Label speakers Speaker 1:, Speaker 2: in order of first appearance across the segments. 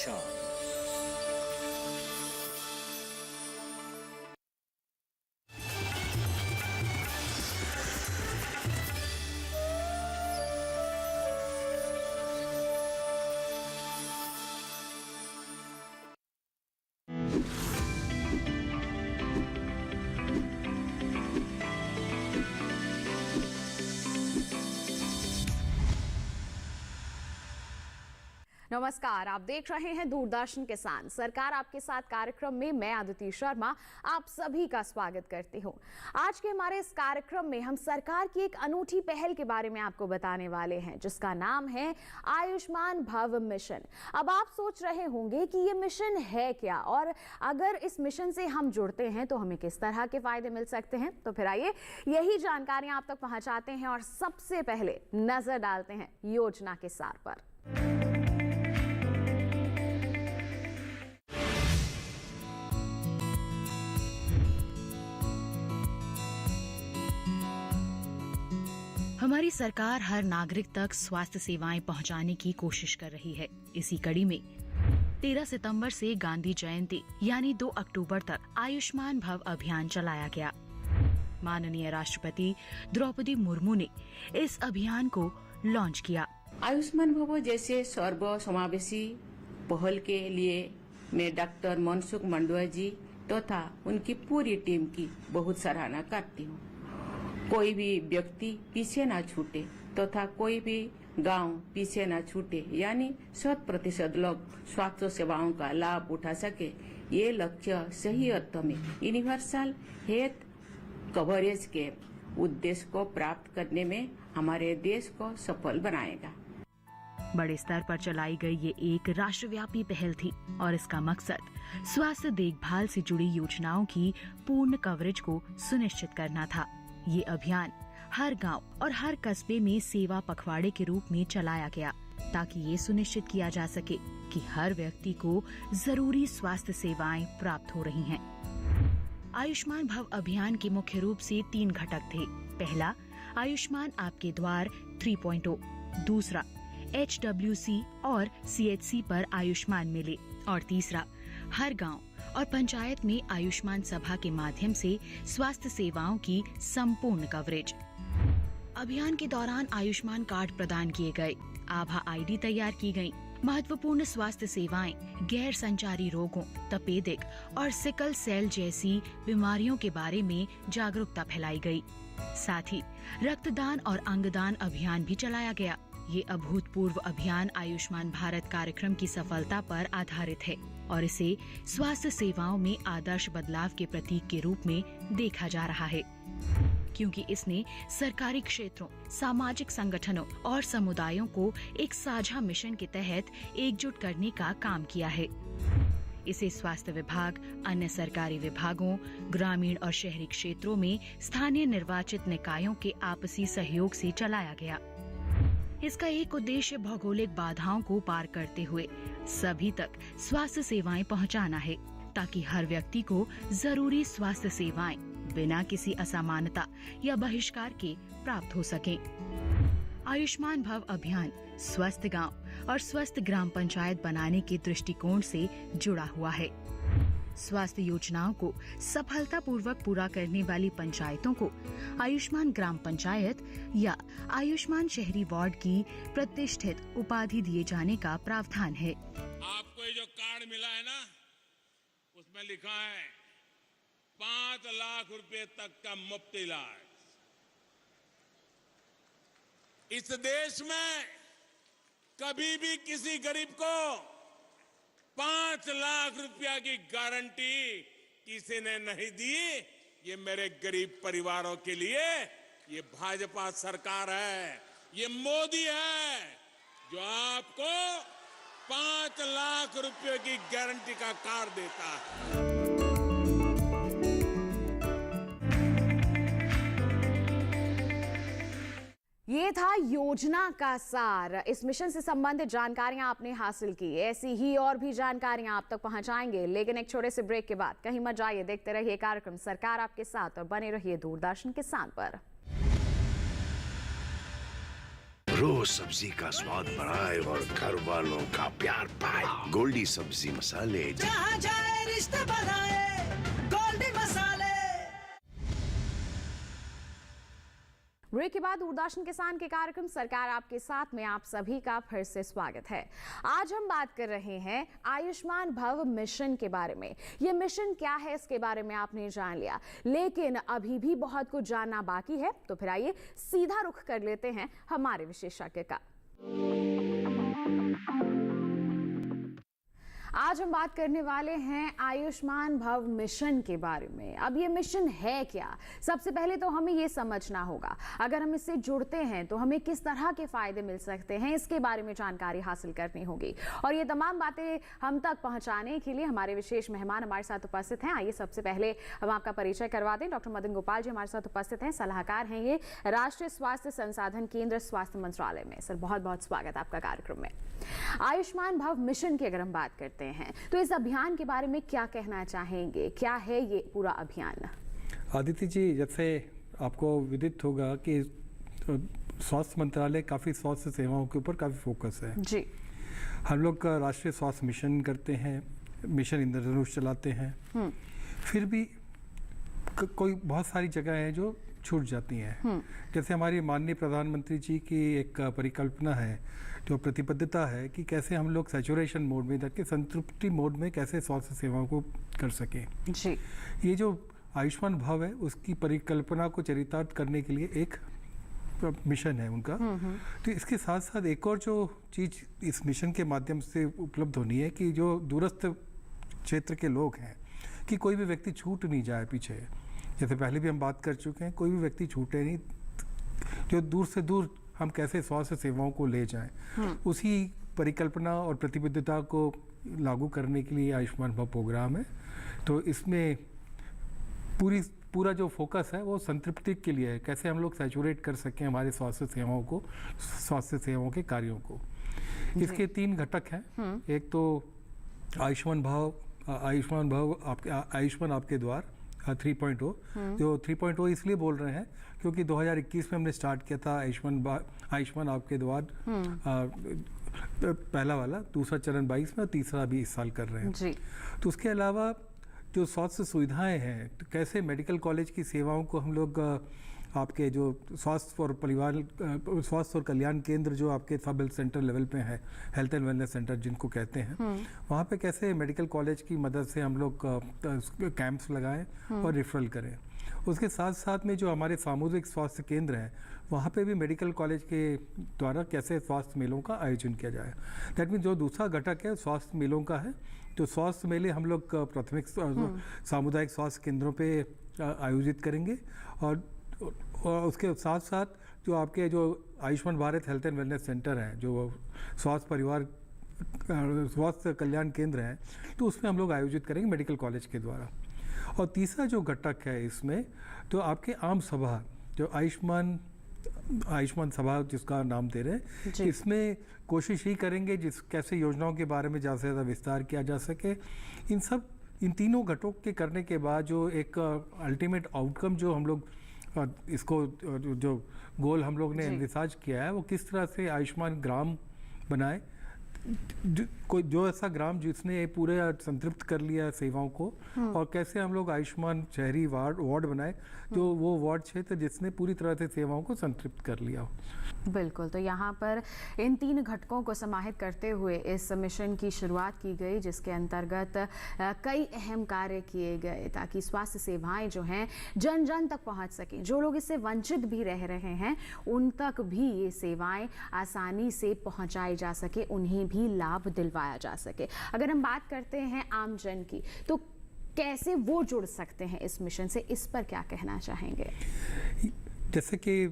Speaker 1: शान।
Speaker 2: नमस्कार, आप देख रहे हैं दूरदर्शन किसान। सरकार आपके साथ कार्यक्रम में मैं अदिति शर्मा आप सभी का स्वागत करती हूं। आज के हमारे इस कार्यक्रम में हम सरकार की एक अनूठी पहल के बारे में आपको बताने वाले हैं, जिसका नाम है आयुष्मान भव मिशन। अब आप सोच रहे होंगे कि ये मिशन है क्या, और अगर इस मिशन से हम जुड़ते हैं तो हमें किस तरह के फायदे मिल सकते हैं। तो फिर आइए यही जानकारियां आप तक पहुंचाते हैं और सबसे पहले नजर डालते हैं योजना के सार पर।
Speaker 3: हमारी सरकार हर नागरिक तक स्वास्थ्य सेवाएं पहुंचाने की कोशिश कर रही है। इसी कड़ी में 13 सितंबर से गांधी जयंती यानी 2 अक्टूबर तक आयुष्मान भव अभियान चलाया गया। माननीय राष्ट्रपति द्रौपदी मुर्मू ने इस अभियान को लॉन्च किया।
Speaker 4: आयुष्मान भव जैसे सर्वसमावेशी पहल के लिए मैं डॉक्टर मनसुख मंडवा जी तथा उनकी पूरी टीम की बहुत सराहना करती हूँ। कोई भी व्यक्ति पीछे न छूटे तथा कोई भी गांव पीछे न छूटे, यानी 100% लोग स्वास्थ्य सेवाओं का लाभ उठा सके, ये लक्ष्य सही अर्थ में यूनिवर्सल हेल्थ कवरेज के उद्देश्य को प्राप्त करने में हमारे देश को सफल बनाएगा।
Speaker 3: बड़े स्तर पर चलाई गई ये एक राष्ट्रव्यापी पहल थी और इसका मकसद स्वास्थ्य देखभाल से जुड़ी योजनाओं की पूर्ण कवरेज को सुनिश्चित करना था। ये अभियान हर गांव और हर कस्बे में सेवा पखवाड़े के रूप में चलाया गया, ताकि ये सुनिश्चित किया जा सके कि हर व्यक्ति को जरूरी स्वास्थ्य सेवाएं प्राप्त हो रही हैं। आयुष्मान भव अभियान के मुख्य रूप से 3 घटक थे। पहला, आयुष्मान आपके द्वार 3.0, दूसरा HWC और CHC पर आयुष्मान मिले, और तीसरा, हर गांव और पंचायत में आयुष्मान सभा के माध्यम से स्वास्थ्य सेवाओं की संपूर्ण कवरेज। अभियान के दौरान आयुष्मान कार्ड प्रदान किए गए, आभा ID तैयार की गयी, महत्वपूर्ण स्वास्थ्य सेवाएं, गैर संचारी रोगों, तपेदिक और सिकल सेल जैसी बीमारियों के बारे में जागरूकता फैलाई गई। साथ ही रक्तदान और अंगदान अभियान भी चलाया गया। ये अभूतपूर्व अभियान आयुष्मान भारत कार्यक्रम की सफलता पर आधारित है और इसे स्वास्थ्य सेवाओं में आदर्श बदलाव के प्रतीक के रूप में देखा जा रहा है, क्योंकि इसने सरकारी क्षेत्रों, सामाजिक संगठनों और समुदायों को एक साझा मिशन के तहत एकजुट करने का काम किया है। इसे स्वास्थ्य विभाग, अन्य सरकारी विभागों, ग्रामीण और शहरी क्षेत्रों में स्थानीय निर्वाचित निकायों के आपसी सहयोग से चलाया गया। इसका एक उद्देश्य भौगोलिक बाधाओं को पार करते हुए सभी तक स्वास्थ्य सेवाएं पहुंचाना है, ताकि हर व्यक्ति को जरूरी स्वास्थ्य सेवाएं बिना किसी असमानता या बहिष्कार के प्राप्त हो सके। आयुष्मान भव अभियान स्वस्थ गांव और स्वस्थ ग्राम पंचायत बनाने के दृष्टिकोण से जुड़ा हुआ है। स्वास्थ्य योजनाओं को सफलतापूर्वक पूरा करने वाली पंचायतों को आयुष्मान ग्राम पंचायत या आयुष्मान शहरी वार्ड की प्रतिष्ठित उपाधि दिए जाने का प्रावधान है।
Speaker 5: आपको ये जो कार्ड मिला है ना, उसमें लिखा है 5 लाख रुपए तक का मुफ्त इलाज। इस देश में कभी भी किसी गरीब को 5 लाख रुपया की गारंटी किसी ने नहीं दी। ये मेरे गरीब परिवारों के लिए ये भाजपा सरकार है, ये मोदी है जो आपको 5 लाख रुपए की गारंटी का कार्ड देता है।
Speaker 2: ये था योजना का सार। इस मिशन से संबंधित जानकारियां आपने हासिल की, ऐसी ही और भी जानकारियां आप तक पहुंचाएंगे, लेकिन एक छोटे से ब्रेक के बाद। कहीं मत जाइए, देखते रहिए कार्यक्रम सरकार आपके साथ और बने रहिए दूरदर्शन किसान पर।
Speaker 1: रोज सब्जी का स्वाद बढ़ाए और घर वालों का प्यार पाए। गोल्डी सब्जी मसाले,
Speaker 6: जहाँ जाए रिश्ते बढ़ाए, गोल्डी मसाले।
Speaker 2: ब्रेक के बाद दूरदर्शन किसान के कार्यक्रम सरकार आपके साथ में आप सभी का फिर से स्वागत है। आज हम बात कर रहे हैं आयुष्मान भव मिशन के बारे में। ये मिशन क्या है इसके बारे में आपने जान लिया, लेकिन अभी भी बहुत कुछ जानना बाकी है। तो फिर आइए सीधा रुख कर लेते हैं हमारे विशेषज्ञ का। आज हम बात करने वाले हैं आयुष्मान भव मिशन के बारे में। अब ये मिशन है क्या? सबसे पहले तो हमें ये समझना होगा, अगर हम इससे जुड़ते हैं तो हमें किस तरह के फायदे मिल सकते हैं, इसके बारे में जानकारी हासिल करनी होगी। और ये तमाम बातें हम तक पहुंचाने के लिए हमारे विशेष मेहमान हमारे साथ उपस्थित हैं। आइए सबसे पहले हम आपका परिचय करवा दें। डॉक्टर मदन गोपाल जी हमारे साथ उपस्थित हैं, सलाहकार हैं ये राष्ट्रीय स्वास्थ्य संसाधन केंद्र स्वास्थ्य मंत्रालय में। सर बहुत बहुत स्वागत आपका कार्यक्रम में। आयुष्मान भव मिशन की अगर हम बात करते हैं तो इस अभियान के बारे में क्या कहना चाहेंगे? क्या है ये पूरा अभियान?
Speaker 7: आदित्य जी, जैसे आपको विदित होगा कि स्वास्थ्य मंत्रालय काफ़ी स्वास्थ्य सेवाओं के ऊपर काफ़ी फोकस है
Speaker 2: जी।
Speaker 7: हम लोग का राष्ट्रीय स्वास्थ्य मिशन करते हैं, मिशन इंद्रधनुष चलाते हैं, फिर भी कोई बहुत सारी जगह है जो छूट जाती हैं। जैसे हमारी माननीय प्रधानमंत्री जी की एक परिकल्पना है, जो प्रतिबद्धता है कि कैसे हम लोग सैचुरेशन मोड में ताकि संतृप्ति मोड में कैसे स्वास्थ्य सेवाओं को कर सकें
Speaker 2: जी।
Speaker 7: ये जो आयुष्मान भव है उसकी परिकल्पना को चरितार्थ करने के लिए एक मिशन है उनका। तो इसके साथ साथ एक और जो चीज़ इस मिशन के माध्यम से उपलब्ध होनी है कि जो दूरस्थ क्षेत्र के लोग हैं कि कोई भी व्यक्ति छूट नहीं जाए पीछे। जैसे पहले भी हम बात कर चुके हैं, कोई भी व्यक्ति छूटे नहीं, जो दूर से दूर हम कैसे स्वास्थ्य सेवाओं को ले जाएं, उसी परिकल्पना और प्रतिबद्धता को लागू करने के लिए आयुष्मान भव प्रोग्राम है। तो इसमें पूरा जो फोकस है वो संतृप्ति के लिए है, कैसे हम लोग सैचुरेट कर सकें हमारे स्वास्थ्य सेवाओं को, स्वास्थ्य सेवाओं के कार्यों को। इसके 3 घटक हैं। एक तो आयुष्मान भव आयुष्मान आपके द्वार 3.0, जो 3.0 इसलिए बोल रहे हैं क्योंकि 2021 में हमने स्टार्ट किया था आयुष्मान आपके द्वार पहला वाला, दूसरा चरण 22 में और तीसरा भी इस साल कर रहे हैं
Speaker 2: जी।
Speaker 7: तो उसके अलावा जो स्वास्थ्य सुविधाएं हैं, तो कैसे मेडिकल कॉलेज की सेवाओं को हम लोग आपके जो स्वास्थ्य और कल्याण केंद्र जो आपके सब हेल्थ सेंटर लेवल पे है, हेल्थ एंड वेलनेस सेंटर जिनको कहते हैं, वहाँ पे कैसे मेडिकल कॉलेज की मदद से हम लोग कैंप्स लगाएं और रेफरल करें। उसके साथ साथ में जो हमारे सामुदायिक स्वास्थ्य केंद्र हैं, वहाँ पे भी मेडिकल कॉलेज के द्वारा कैसे स्वास्थ्य मेलों का आयोजन किया जाए। दैट मीन जो दूसरा घटक है स्वास्थ्य मेलों का है, तो स्वास्थ्य मेले हम लोग प्राथमिक सामुदायिक स्वास्थ्य केंद्रों पे आयोजित करेंगे और उसके साथ साथ जो आपके जो Ayushman Bharat health and wellness centre हैं, जो स्वास्थ्य कल्याण केंद्र हैं, तो उसमें हम लोग आयोजित करेंगे मेडिकल कॉलेज के द्वारा। और तीसरा जो घटक है इसमें, तो आपके आम सभा जो आयुष्मान सभा जिसका नाम दे रहे हैं, इसमें कोशिश ही करेंगे कैसे योजनाओं के बारे में ज़्यादा से ज़्यादा विस्तार किया जा सके। इन तीनों घटकों के करने के बाद जो एक अल्टीमेट आउटकम जो हम लोग इसको जो गोल हम लोग ने एनविसाज किया है, वो किस तरह से आयुष्मान ग्राम बनाए, जो ऐसा ग्राम जिसने पूरे संतृप्त कर लिया सेवाओं को, और कैसे हम लोग आयुष्मान शहरी वार्ड बनाए, जो वो वार्ड क्षेत्र जिसने पूरी तरह से सेवाओं को संतृप्त कर लिया हो।
Speaker 2: बिल्कुल, तो यहाँ पर इन 3 घटकों को समाहित करते हुए इस मिशन की शुरुआत की गई, जिसके अंतर्गत कई अहम कार्य किए गए ताकि स्वास्थ्य सेवाएं जो हैं जन जन तक पहुँच सकें। जो लोग इससे वंचित भी रह रहे हैं उन तक भी ये सेवाएं आसानी से पहुँचाई जा सके, उन्हें भी लाभ दिलवाया जा सके। अगर हम बात करते हैं आम जन की, तो कैसे वो जुड़ सकते हैं इस मिशन से, इस पर क्या कहना चाहेंगे?
Speaker 7: जैसे कि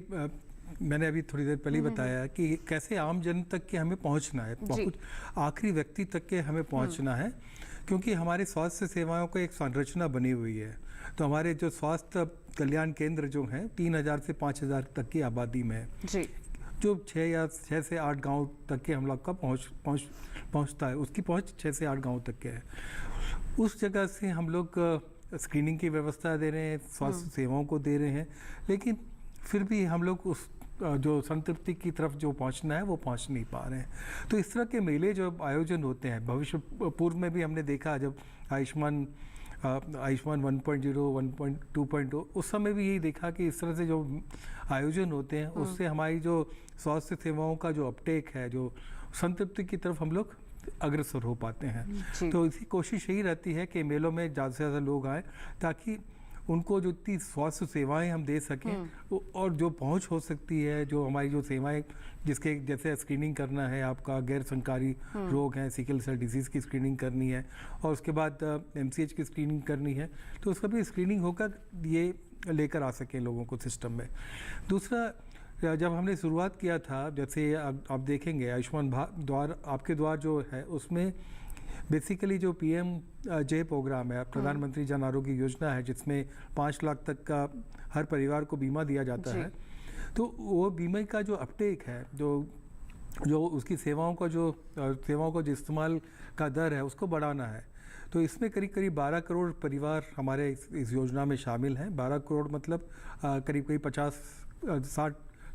Speaker 7: मैंने अभी थोड़ी देर पहले बताया कि कैसे आम जन तक के हमें पहुंचना है, बहुत आखिरी व्यक्ति तक के हमें पहुंचना है, क्योंकि हमारे स्वास्थ्य सेवाओं को एक संरचना बनी हुई है। तो हमारे जो स्वास्थ्य कल्याण केंद्र जो हैं 3000 से 5000 तक की आबादी में है, जो 6 से 8 गांव तक के हम लोग का पहुंचता है, उसकी पहुंच 6 से 8 गांव तक के है। उस जगह से हम लोग स्क्रीनिंग की व्यवस्था दे रहे हैं, स्वास्थ्य सेवाओं को दे रहे हैं, लेकिन फिर भी हम लोग जो संतृप्ति की तरफ जो पहुंचना है वो पहुंच नहीं पा रहे हैं। तो इस तरह के मेले जो आयोजन होते हैं, भविष्य पूर्व में भी हमने देखा जब आयुष्मान 1.0 1.2.0 उस समय भी यही देखा कि इस तरह से जो आयोजन होते हैं उससे हमारी जो स्वास्थ्य सेवाओं का जो अपटेक है, जो संतृप्ति की तरफ हम लोग अग्रसर हो पाते हैं। तो इसी कोशिश यही रहती है कि मेलों में ज़्यादा से ज़्यादा लोग आएँ ताकि उनको जो इतनी स्वास्थ्य सेवाएं हम दे सकें और जो पहुंच हो सकती है, जो हमारी जो सेवाएं जिसके जैसे स्क्रीनिंग करना है, आपका गैर संकारी रोग है, सिकल सेल डिजीज़ की स्क्रीनिंग करनी है और उसके बाद MCH की स्क्रीनिंग करनी है, तो उसका भी स्क्रीनिंग होकर ये लेकर आ सकें लोगों को सिस्टम में। दूसरा, जब हमने शुरुआत किया था, जैसे आप देखेंगे आयुष्मान द्वार आपके द्वार जो है उसमें बेसिकली जो PMJ प्रोग्राम है, प्रधानमंत्री जन आरोग्य योजना है, जिसमें 5 लाख तक का हर परिवार को बीमा दिया जाता है, तो वो बीमा का जो अपटेक है, जो उसकी सेवाओं का जो इस्तेमाल का दर है उसको बढ़ाना है। तो इसमें करीब करीब 12 करोड़ परिवार हमारे इस योजना में शामिल हैं। 12 करोड़ मतलब करीब करीब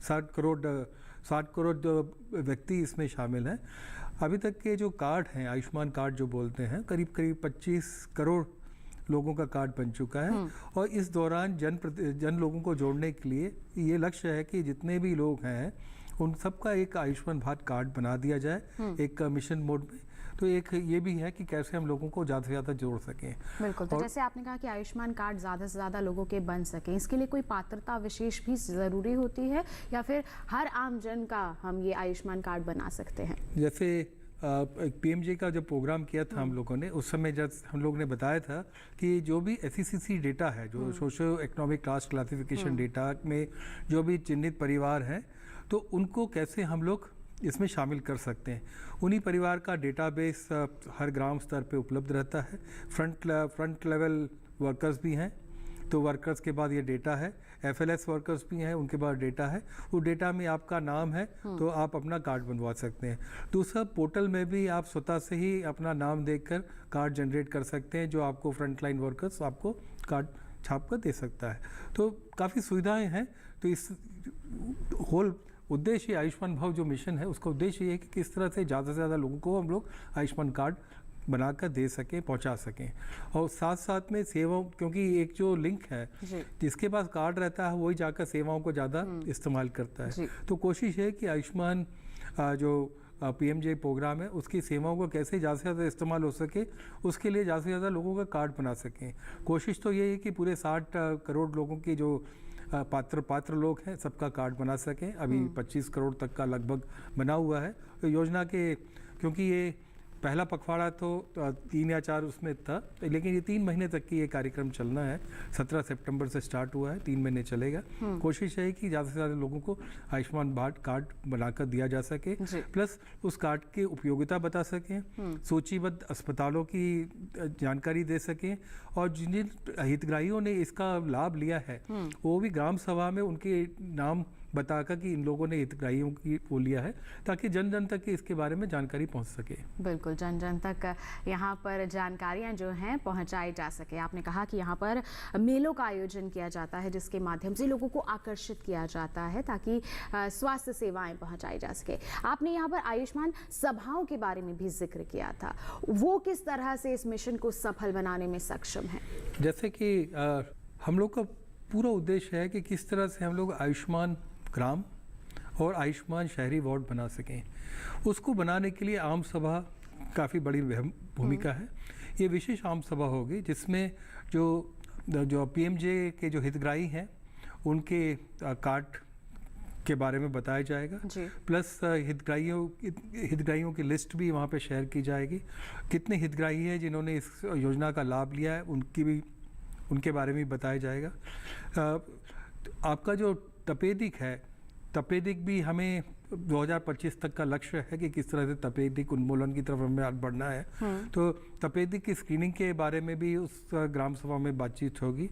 Speaker 7: 60 करोड़ व्यक्ति इसमें शामिल हैं। अभी तक के जो कार्ड हैं, आयुष्मान कार्ड जो बोलते हैं, करीब करीब 25 करोड़ लोगों का कार्ड बन चुका है। और इस दौरान जन लोगों को जोड़ने के लिए ये लक्ष्य है कि जितने भी लोग हैं उन सबका एक आयुष्मान भारत कार्ड बना दिया जाए एक मिशन मोड में। तो एक ये भी है कि कैसे हम लोगों को ज़्यादा से ज़्यादा जोड़ सकें।
Speaker 2: बिल्कुल। तो जैसे आपने कहा कि आयुष्मान कार्ड ज़्यादा से ज़्यादा लोगों के बन सकें, इसके लिए कोई पात्रता विशेष भी ज़रूरी होती है या फिर हर आम जन का हम ये आयुष्मान कार्ड बना सकते हैं?
Speaker 7: जैसे PMJ का जब प्रोग्राम किया था हम लोगों ने, उस समय जब हम लोग ने बताया था कि जो भी SECC डेटा है, जो socio economic class classification data में जो भी चिन्हित परिवार हैं, तो उनको कैसे हम लोग इसमें शामिल कर सकते हैं। उन्हीं परिवार का डेटाबेस हर ग्राम स्तर पे उपलब्ध रहता है। फ्रंट लेवल वर्कर्स भी हैं, तो वर्कर्स के बाद ये डेटा है। FLS वर्कर्स भी हैं, उनके बाद डेटा है। वो डेटा में आपका नाम है तो आप अपना कार्ड बनवा सकते हैं। दूसरा, पोर्टल में भी आप स्वतः से ही अपना नाम देखकर कार्ड जनरेट कर सकते हैं, जो आपको फ्रंट लाइन वर्कर्स आपको कार्ड छाप कर दे सकता है। तो काफ़ी सुविधाएं हैं। तो इस होल उद्देश्य आयुष्मान भारत जो मिशन है, उसका उद्देश्य ये है कि किस तरह से ज़्यादा से ज़्यादा लोगों को हम लोग आयुष्मान कार्ड बनाकर दे सकें, पहुंचा सकें। और साथ साथ में सेवाओं, क्योंकि एक जो लिंक है, जिसके पास कार्ड रहता है वही जाकर सेवाओं को ज़्यादा इस्तेमाल करता है। तो कोशिश है कि आयुष्मान जो PMJ प्रोग्राम है उसकी सेवाओं को कैसे ज़्यादा से ज़्यादा इस्तेमाल हो सके, उसके लिए ज़्यादा से ज़्यादा लोगों का कार्ड बना सकें। कोशिश तो ये है कि पूरे 60 करोड़ लोगों की जो पात्र लोग हैं सबका कार्ड बना सकें। अभी 25 करोड़ तक का लगभग बना हुआ है। तो योजना के, क्योंकि ये पहला पखवाड़ा तो 3 या 4 उसमें था, लेकिन ये 3 महीने तक की ये कार्यक्रम चलना है। 17 सितंबर से स्टार्ट हुआ है, 3 महीने चलेगा। कोशिश है कि ज़्यादा से ज़्यादा लोगों को आयुष्मान भारत कार्ड बनाकर दिया जा सके, प्लस उस कार्ड की उपयोगिता बता सकें, सूचीबद्ध अस्पतालों की जानकारी दे सकें, और जिन जिन हितग्राहियों ने इसका लाभ लिया है वो भी ग्राम सभा में उनके नाम बताकर कि इन लोगों ने हितग्राहियों की वो लिया है, ताकि जन जन तक इसके बारे में जानकारी पहुंच सके।
Speaker 2: बिल्कुल, जन जन तक यहाँ पर जानकारियाँ जो हैं पहुँचाई जा सके। आपने कहा कि यहाँ पर मेलों का आयोजन किया जाता है जिसके माध्यम से लोगों को आकर्षित किया जाता है ताकि स्वास्थ्य सेवाएं पहुँचाई जा सके। आपने यहाँ पर आयुष्मान सभाओं के बारे में भी जिक्र किया था, वो किस तरह से इस मिशन को सफल बनाने में सक्षम है?
Speaker 7: जैसे कि हम लोग का पूरा उद्देश्य है कि किस तरह से हम लोग आयुष्मान ग्राम और आयुष्मान शहरी वार्ड बना सकें। उसको बनाने के लिए आम सभा काफ़ी बड़ी भूमिका है। ये विशेष आम सभा होगी जिसमें जो PMJ के जो हितग्राही हैं उनके कार्ड के बारे में बताया जाएगा, प्लस हितग्राहियों की लिस्ट भी वहाँ पे शेयर की जाएगी। कितने हितग्राही हैं जिन्होंने इस योजना का लाभ लिया है उनके बारे में बताया जाएगा। आपका जो तपेदिक है, तपेदिक भी हमें 2025 तक का लक्ष्य है कि किस तरह से तपेदिक उन्मूलन की तरफ हमें बढ़ना है। तो तपेदिक की स्क्रीनिंग के बारे में भी उस ग्राम सभा में बातचीत होगी।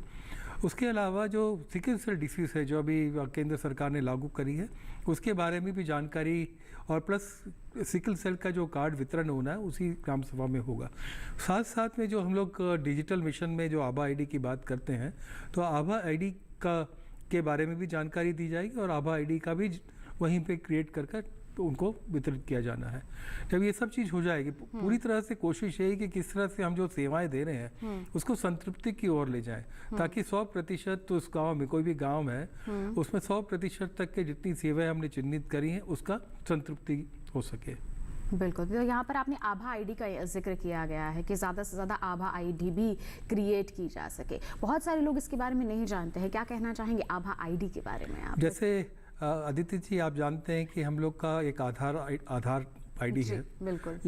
Speaker 7: उसके अलावा जो सिकल सेल डिसीज़ है जो अभी केंद्र सरकार ने लागू करी है, उसके बारे में भी जानकारी, और प्लस सिकल सेल का जो कार्ड वितरण होना है उसी ग्राम सभा में होगा। साथ साथ में जो हम लोग डिजिटल मिशन में जो आभा ID की बात करते हैं, तो आभा ID का के बारे में भी जानकारी दी जाएगी और आभा आईडी का भी वहीं पे क्रिएट कर तो उनको वितरित किया जाना है। जब ये सब चीज़ हो जाएगी पूरी तरह से कोशिश यही कि किस तरह से हम जो सेवाएं दे रहे हैं उसको संतृप्ति की ओर ले जाएं, ताकि 100% तो उस गांव में, कोई भी गांव है उसमें 100% तक के जितनी सेवाएं हमने चिन्हित करी हैं उसका संतृप्ति हो सके।
Speaker 2: बिल्कुल, तो यहाँ पर आपने आभा आईडी का जिक्र किया गया है कि ज़्यादा से ज़्यादा आभा आईडी भी क्रिएट की जा सके। बहुत सारे लोग इसके बारे में नहीं जानते हैं, क्या कहना चाहेंगे आभा आईडी के बारे में आप?
Speaker 7: जैसे अदिति जी आप जानते हैं कि हम लोग का एक आधार आईडी है,
Speaker 2: बिल्कुल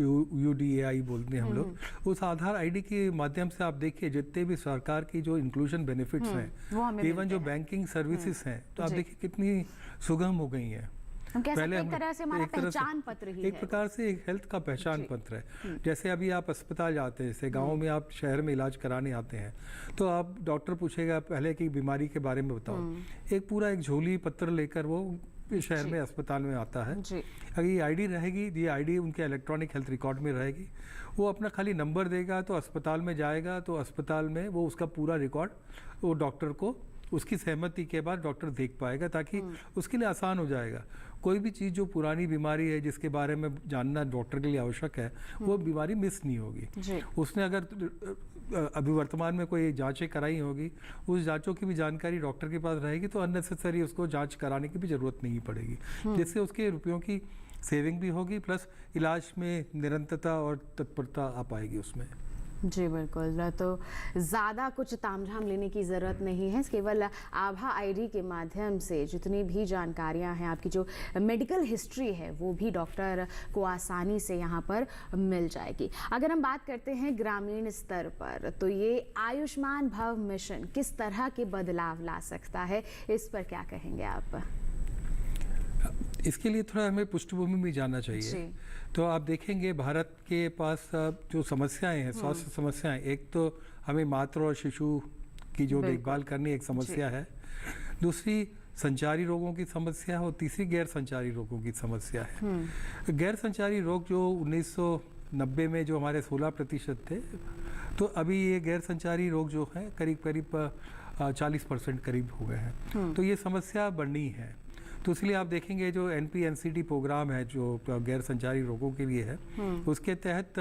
Speaker 7: UDAI बोलते हैं हम लोग। उस आधार आईडी के माध्यम से आप देखिए जितने भी सरकार की जो इंक्लूजन बेनिफिट्स हैं, इवन जो बैंकिंग सर्विसेज हैं, तो आप देखिए कितनी सुगम हो गई हैं।
Speaker 2: हम कह सकते हैं एक तरह से हमारा पहचान पत्र ही है,
Speaker 7: एक प्रकार से एक हेल्थ का पहचान पत्र है। जैसे अभी आप अस्पताल जाते हैं, जैसे गाँव में आप शहर में इलाज कराने आते हैं तो आप डॉक्टर पूछेगा पहले की बीमारी के बारे में बताओ, एक पूरा एक झोली पत्र लेकर वो शहर में अस्पताल में आता है। अगर ये आईडी रहेगी, ये आईडी उनके इलेक्ट्रॉनिक हेल्थ रिकॉर्ड में रहेगी, वो अपना खाली नंबर देगा तो अस्पताल में जाएगा, तो अस्पताल में वो उसका पूरा रिकॉर्ड वो डॉक्टर को उसकी सहमति के बाद डॉक्टर देख पाएगा, ताकि उसके लिए आसान हो जाएगा। कोई भी चीज़ जो पुरानी बीमारी है जिसके बारे में जानना डॉक्टर के लिए आवश्यक है, वो बीमारी मिस नहीं होगी। उसने अगर अभी वर्तमान में कोई जांचें कराई होगी, उस जांचों की भी जानकारी डॉक्टर के पास रहेगी, तो अननेसेसरी उसको जांच कराने की भी ज़रूरत नहीं पड़ेगी, जिससे उसके रुपयों की सेविंग भी होगी, प्लस इलाज में निरंतरता और तत्परता आ पाएगी उसमें।
Speaker 2: जी बिल्कुल, तो ज़्यादा कुछ तामझाम लेने की ज़रूरत नहीं है, केवल आभा आईडी के माध्यम से जितनी भी जानकारियां हैं, आपकी जो मेडिकल हिस्ट्री है वो भी डॉक्टर को आसानी से यहां पर मिल जाएगी। अगर हम बात करते हैं ग्रामीण स्तर पर, तो ये आयुष्मान भव मिशन किस तरह के बदलाव ला सकता है, इस पर क्या कहेंगे आप?
Speaker 7: इसके लिए थोड़ा हमें पृष्ठभूमि में जाना चाहिए। तो आप देखेंगे भारत के पास जो समस्याएं हैं, स्वास्थ्य समस्याएं, एक तो हमें मातृ और शिशु की जो देखभाल करनी एक समस्या है, दूसरी संचारी रोगों की समस्या है, और तीसरी गैर संचारी रोगों की समस्या है। गैर संचारी रोग जो 1990 में जो हमारे 16% थे, तो अभी ये गैर संचारी रोग जो हैं करीब 40% करीब हो गए हैं। तो ये समस्या बढ़नी है। तो इसलिए आप देखेंगे जो NP-NCD प्रोग्राम है जो गैर संचारी रोगों के लिए है, उसके तहत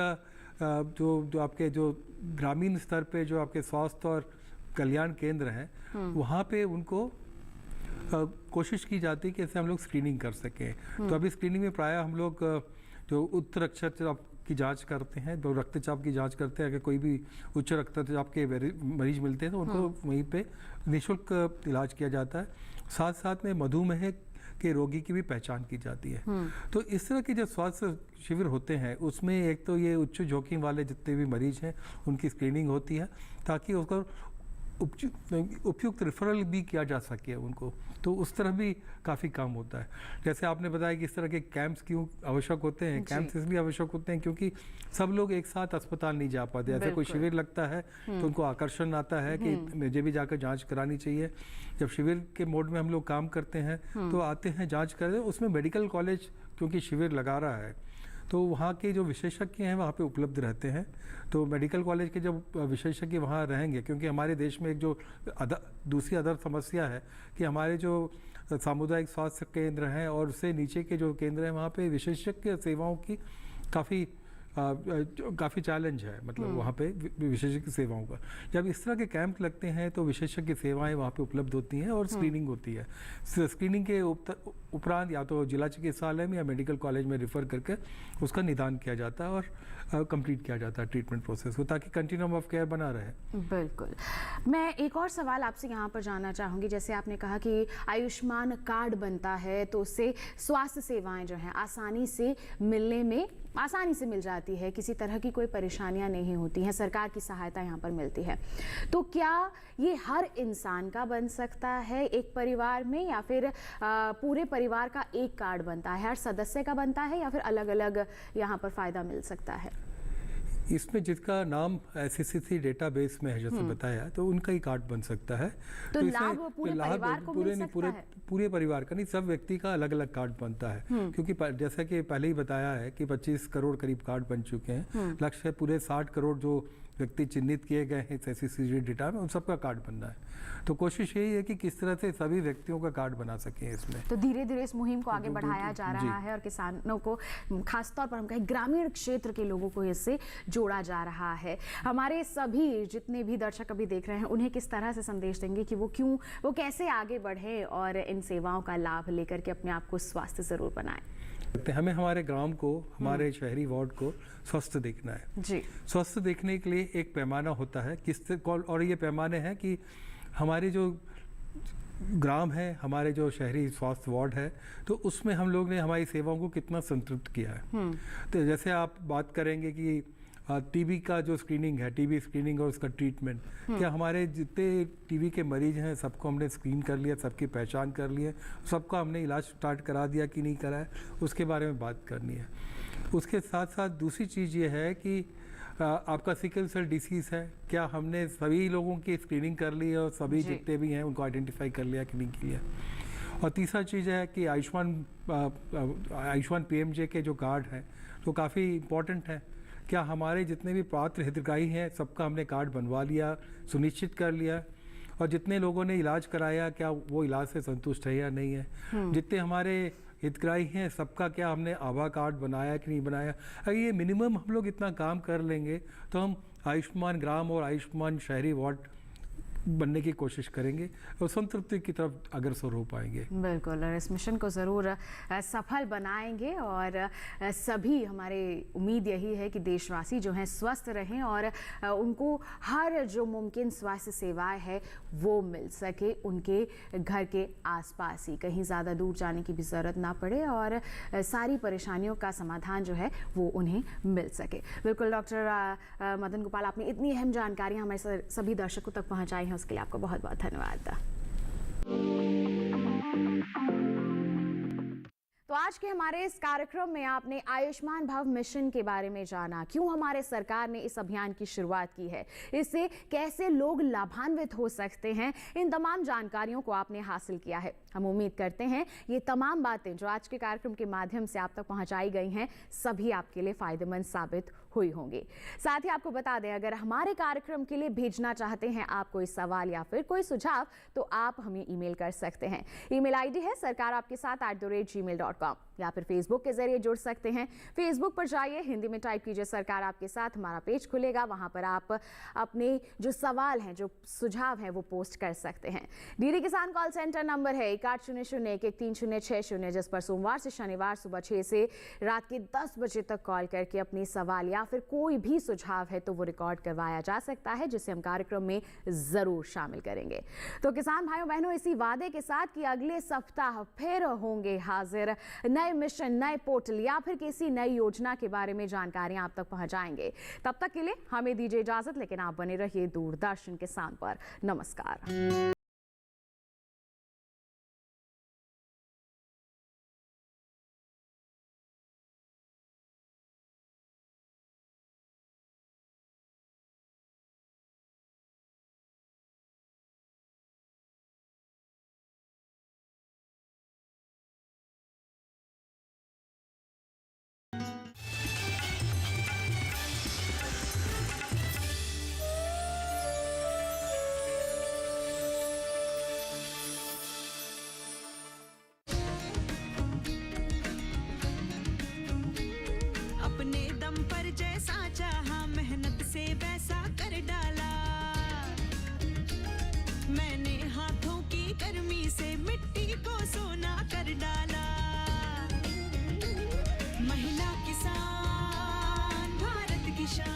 Speaker 7: जो आपके जो ग्रामीण स्तर पे जो आपके स्वास्थ्य और कल्याण केंद्र हैं, वहाँ पे उनको कोशिश की जाती है कि ऐसे हम लोग स्क्रीनिंग कर सकें। तो अभी स्क्रीनिंग में प्रायः हम लोग जो उच्च रक्तचाप की जांच करते हैं, जो रक्तचाप की जांच करते हैं, अगर कोई भी उच्च रक्तचाप के मरीज मिलते हैं तो उनको वहीं पे निःशुल्क इलाज किया जाता है। साथ साथ में मधुमेह के रोगी की भी पहचान की जाती है। तो इस तरह के जो स्वास्थ्य शिविर होते हैं उसमें एक तो ये उच्च जोखिम वाले जितने भी मरीज हैं उनकी स्क्रीनिंग होती है, ताकि उसको उपयुक्त रेफरल भी किया जा सके उनको, तो उस तरह भी काफ़ी काम होता है। जैसे आपने बताया कि इस तरह के कैंप्स क्यों आवश्यक होते हैं, कैंप्स इसलिए आवश्यक होते हैं क्योंकि सब लोग एक साथ अस्पताल नहीं जा पाते। ऐसे कोई शिविर लगता है तो उनको आकर्षण आता है कि मुझे भी जाकर जांच करानी चाहिए। जब शिविर के मोड में हम लोग काम करते हैं तो आते हैं, जांच करते हैं, उसमें मेडिकल कॉलेज क्योंकि शिविर लगा रहा है तो वहाँ के जो विशेषज्ञ हैं वहाँ पे उपलब्ध रहते हैं। तो मेडिकल कॉलेज के जब विशेषज्ञ वहाँ रहेंगे, क्योंकि हमारे देश में एक जो दूसरी अदर समस्या है कि हमारे जो सामुदायिक स्वास्थ्य केंद्र हैं और उससे नीचे के जो केंद्र हैं वहाँ पे विशेषज्ञ सेवाओं की काफ़ी चैलेंज है, मतलब वहाँ पे विशेषज्ञ सेवाओं का। जब इस तरह के कैंप लगते हैं तो विशेषज्ञ सेवाएं वहाँ पे उपलब्ध होती हैं और स्क्रीनिंग होती है। स्क्रीनिंग के उपरांत या तो जिला चिकित्सालय में या मेडिकल कॉलेज में रेफर करके उसका निदान किया जाता है और कंप्लीट किया जाता है ट्रीटमेंट प्रोसेस को, ताकि कंटिन्यूम ऑफ केयर बना रहे।
Speaker 2: बिल्कुल। मैं एक और सवाल आपसे यहाँ पर जानना चाहूँगी, जैसे आपने कहा कि आयुष्मान कार्ड बनता है तो उससे स्वास्थ्य सेवाएं जो हैं आसानी से मिलने में आसानी से मिल जाती है, किसी तरह की कोई परेशानियां नहीं होती हैं, सरकार की सहायता यहाँ पर मिलती है। तो क्या ये हर इंसान का बन सकता है एक परिवार में, या फिर पूरे परिवार का एक कार्ड बनता है, हर सदस्य का बनता है, या फिर अलग अलग यहाँ पर फायदा मिल सकता है?
Speaker 7: इसमें जिसका नाम SCC डेटाबेस में है जैसे बताया, तो उनका ही कार्ड बन सकता है।
Speaker 2: तो लाभ पूरे परिवार को मिल सकता है?
Speaker 7: पूरे परिवार का नहीं, सब व्यक्ति का अलग अलग कार्ड बनता है। क्योंकि जैसा कि पहले ही बताया है कि 25 करोड़ करीब कार्ड बन चुके हैं। लक्ष्य है पूरे 60 करोड़ जो व्यक्ति चिन्हित किए गए हैं इस SECG डेटा में, उन सबका कार्ड बनना है। तो कोशिश यही है कि किस तरह से सभी व्यक्तियों का कार्ड बना सकें इसमें।
Speaker 2: तो धीरे धीरे इस मुहिम को आगे बढ़ाया जा रहा है और किसानों को, खासतौर पर हम कहें ग्रामीण क्षेत्र के लोगों को इससे जोड़ा जा रहा है। हमारे सभी जितने भी दर्शक अभी देख रहे हैं, उन्हें किस तरह से संदेश देंगे कि वो कैसे आगे बढ़े और इन सेवाओं का लाभ लेकर के अपने आप को स्वस्थ जरूर बनाएं?
Speaker 7: हमें हमारे ग्राम को, हमारे शहरी वार्ड को स्वस्थ देखना है
Speaker 2: जी।
Speaker 7: स्वस्थ देखने के लिए एक पैमाना होता है और ये पैमाने हैं कि हमारे जो ग्राम है, हमारे जो शहरी स्वास्थ्य वार्ड है, तो उसमें हम लोग ने हमारी सेवाओं को कितना संतृप्त किया है। तो जैसे आप बात करेंगे कि टीबी का जो स्क्रीनिंग है, टीबी स्क्रीनिंग और उसका ट्रीटमेंट, क्या हमारे जितने टीबी के मरीज हैं सबको हमने स्क्रीन कर लिया, सबकी पहचान कर ली है, सबका हमने इलाज स्टार्ट करा दिया कि नहीं करा है, उसके बारे में बात करनी है। उसके साथ साथ दूसरी चीज़ ये है कि आपका सिकल सेल डिसीज़ है, क्या हमने सभी लोगों की स्क्रीनिंग कर ली है और सभी जितने भी हैं उनको आइडेंटिफाई कर लिया कि नहीं किया। और तीसरा चीज़ है कि आयुष्मान PMJ के जो कार्ड हैं तो काफ़ी इम्पोर्टेंट है। क्या हमारे जितने भी पात्र हितग्राही हैं सबका हमने कार्ड बनवा लिया, सुनिश्चित कर लिया, और जितने लोगों ने इलाज कराया क्या वो इलाज से संतुष्ट है या नहीं है, जितने हमारे हितग्राही हैं सबका क्या हमने आभा कार्ड बनाया कि नहीं बनाया। अगर ये मिनिमम हम लोग इतना काम कर लेंगे तो हम आयुष्मान ग्राम और आयुष्मान शहरी वार्ड बनने की कोशिश करेंगे और संतृप्ति की तरफ अग्रसर हो पाएंगे।
Speaker 2: बिल्कुल, और इस मिशन को ज़रूर सफल बनाएंगे और सभी, हमारे उम्मीद यही है कि देशवासी जो हैं स्वस्थ रहें और उनको हर जो मुमकिन स्वास्थ्य सेवाएं है वो मिल सके उनके घर के आसपास ही, कहीं ज़्यादा दूर जाने की भी ज़रूरत ना पड़े और सारी परेशानियों का समाधान जो है वो उन्हें मिल सके। बिल्कुल डॉक्टर मदन गोपाल, आपने इतनी अहम जानकारियाँ हमारे सभी दर्शकों तक पहुँचाई हैं, उसके लिए आपका बहुत बहुत धन्यवाद। तो आज के हमारे इस कार्यक्रम में आपने आयुष्मान भव मिशन के बारे में जाना, क्यों हमारे सरकार ने इस अभियान की शुरुआत की है, इससे कैसे लोग लाभान्वित हो सकते हैं, इन तमाम जानकारियों को आपने हासिल किया है। हम उम्मीद करते हैं ये तमाम बातें जो आज के कार्यक्रम के माध्यम से आप तक पहुंचाई गई हैं सभी आपके लिए फायदेमंद साबित हुई होंगी। साथ ही आपको बता दें, अगर हमारे कार्यक्रम के लिए भेजना चाहते हैं आप कोई सवाल या फिर कोई सुझाव तो आप हमें ईमेल कर सकते हैं। ईमेल आईडी है sarkaaraapkesath@gmail.com, या फिर फेसबुक के जरिए जुड़ सकते हैं। फेसबुक पर जाइए, हिंदी में टाइप कीजिए सरकार आपके साथ, हमारा पेज खुलेगा, वहां पर आप अपने जो सवाल हैं, जो सुझाव हैं वो पोस्ट कर सकते हैं। डीडी किसान कॉल सेंटर नंबर है 1800-113-060, जिस पर सोमवार से शनिवार सुबह 6 से रात के 10 बजे तक कॉल करके अपने सवाल या फिर कोई भी सुझाव है तो वो रिकॉर्ड करवाया जा सकता है, जिसे हम कार्यक्रम में जरूर शामिल करेंगे। तो किसान भाइयों बहनों, इसी वादे के साथ कि अगले सप्ताह फिर होंगे हाजिर, नए मिशन, नए पोर्टल या फिर किसी नई योजना के बारे में जानकारियां आप तक पहुंचाएंगे। तब तक के लिए हमें दीजिए इजाजत, लेकिन आप बने रहिए दूरदर्शन किसान पर। नमस्कार।
Speaker 6: अपने दम पर जैसा चाहा मेहनत से वैसा कर डाला, मैंने हाथों की गर्मी से मिट्टी को सोना कर डाला। महिला किसान भारत की शान।